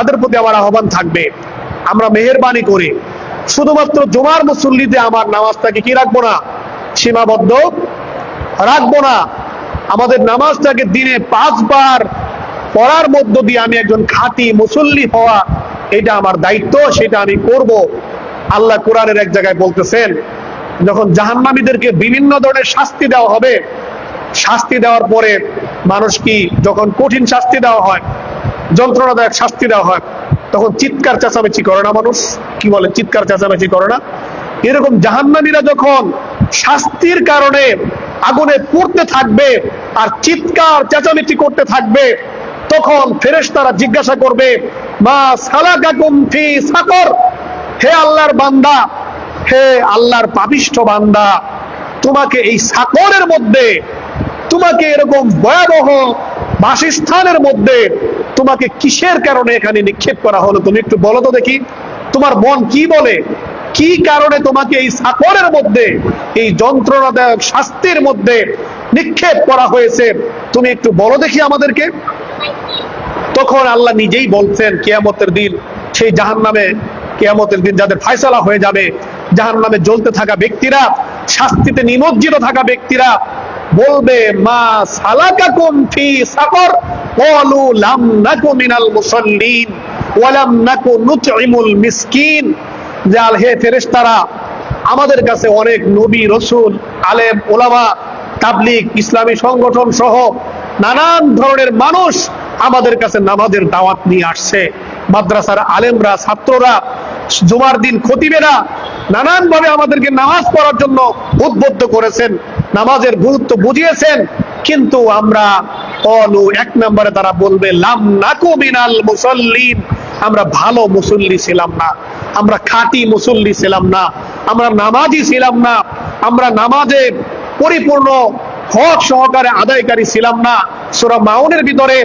তাদের প্রতি আমার আহ্বান থাকবে, আমরা মেহেরবানি করে শুধুমাত্র জুমার মুসল্লিতে আমার নামাজটাকে কি রাখবো না, সীমাবদ্ধ রাখবো না। আমাদের নামাজটাকে দিনে 5 বার পড়ার মধ্য দিয়ে আমি একজন খাঁটি মুসল্লি হওয়া, এটা আমার দায়িত্ব, সেটা আমি করব। আল্লাহ কোরআনের এক জায়গায় বলতেছেন, যখন জাহান্নামীদেরকে বিভিন্ন ধরনের শাস্তি দেওয়া হবে, শাস্তি দেওয়ার পরে মানুষ কি, যখন কঠিন শাস্তি দেওয়া হয়, যন্ত্রণাদায়ক শাস্তি দেওয়া হয়, তখন চিৎকার চেঁচামেচি করে না মানুষ? কি বলে, চিৎকার চেঁচামেচি করে না? এরকম জাহান্নামীরা যখন শাস্তির কারণে আগুনে পুড়তে থাকবে আর চিৎকার চেঁচামেচি করতে থাকবে, তখন ফেরেশতারা জিজ্ঞাসা করবে, মা সালাকাকুম ফি সাকর, হে আল্লাহর বান্দা, হে আল্লাহর পাপিষ্ঠ বান্দা, তোমাকে এই সাকরের মধ্যে, তোমাকে এরকম ভয়াবহ বাসস্থানের মধ্যে তোমাকে কিসের কারণে এখানে নিক্ষেপ করা হলো? তুমি একটু বলো তো দেখি, তোমার মন কি বলে, কি কারণে তোমাকে এই সাকরের মধ্যে, এই যন্ত্রণাদায়ক শাস্তির মধ্যে নিক্ষেপ করা হয়েছে? তুমি একটু বলো দেখি আমাদেরকে। তখন আল্লাহ নিজেই বলছেন, কিয়ামতের দিন সেই জাহান্নামে, কিয়ামতের দিন যাদের ফয়সালা হয়ে যাবে, জাহান্নামে জ্বলতে থাকা ব্যক্তিরা, শাস্তিতে নিমজ্জিত থাকা ব্যক্তিরা বলবে, মা সালাকাকুম ফি সাকর, ক্বালু লাম নাকু মিনাল মুসাল্লিন ওয়া লাম নাকু নুতঈমুল মিসকিন। জাল, হে ফেরেশতারা, আমাদের কাছে অনেক নবী, রাসূল, আলেম, ওলামা, তাবলীগ, ইসলামী সংগঠন সহ নানান ধরনের মানুষ আমাদের কাছে নামাজের দাওয়াত নিয়ে আসছে। মাদ্রাসার আলেমরা, ছাত্ররা, জুমার দিন খতিবেরা নানান ভাবে আমাদেরকে নামাজ পড়ার জন্য উদ্বুদ্ধ করেছেন, নামাজের গুরুত্ব বুঝিয়েছেন, কিন্তু আমরা ক্বালু, এক নম্বরে তারা বলবে, লাম নাকু মিনাল মুসাল্লিন, আমরা ভালো মুসল্লি ছিলাম না, আমরা খাঁটি মুসল্লি ছিলাম না, আমরা নামাজি ছিলাম না, আমরা নামাজে পরিপূর্ণ হক সহকারে আদায়কারী ছিলাম না। সূরা মাউনের ভিতরে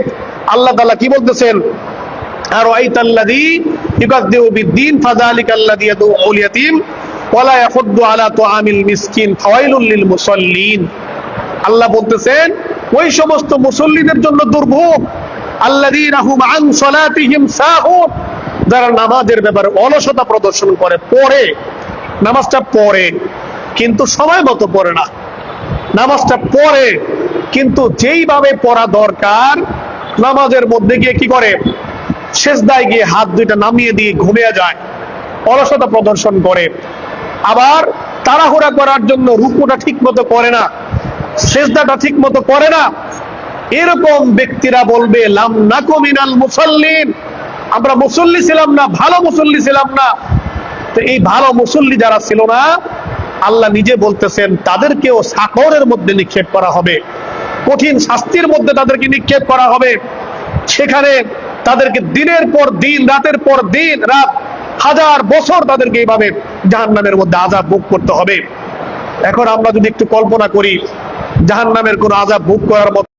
আল্লাহ তাআলা কি বলতেছেন, আর আইতাল্লাযী ইউকাযযিবু বিদ্দীন ফাযালিকাল্লাযী ইয়াদউল ইয়াতীম ওয়া লা ইয়াহুদ্দু আলা তুআমিল মিসকিন ফাওয়াইলুল লিল মুসাল্লিন। আল্লাহ বলতেছেন, ওই সমস্ত মুসল্লিদের জন্য দুর্ভোগ, আল্লাযীনা হুম আন সালাতিহিম সাহুন, যারা নামাজের ব্যাপারে অলসতা প্রদর্শন করে, পড়ে, নামাজটা পড়ে কিন্তু সময় মতো পড়ে না, নামাজটা পড়ে কিন্তু যেইভাবে পড়া দরকার, নামাজের মধ্যে গিয়ে কি করে, সেজদায় গিয়ে হাত দুইটা নামিয়ে দিয়ে ঘুমিয়ে যায়, অলসতা প্রদর্শন করে। আবার তাড়াহুড়া করার জন্য রুকুটা ঠিক মতো করে না, সেজদাটা ঠিক মতো করে না। এরকম ব্যক্তিরা বলবে, লাম নাকু মিনাল মুসাল্লিন, আমরা মুসল্লি ছিলাম না, ভালো মুসল্লি ছিলাম না। তো এই ভালো মুসল্লি যারা ছিল না, আল্লাহ নিজে বলতেছেন, তাদেরকেও সাকরের মধ্যে নিক্ষেপ করা হবে, কঠিন শাস্তির মধ্যে তাদেরকে নিক্ষেপ করা হবে। সেখানে তাদেরকে দিনের পর দিন, রাতের পর দিন, রাত, 1000 বছর তাদেরকে এইভাবে জাহান্নামের মধ্যে আযাব ভোগ করতে হবে। এখন আমরা যদি একটু কল্পনা করি, জাহান্নামের কোন আযাব ভোগ করার মতো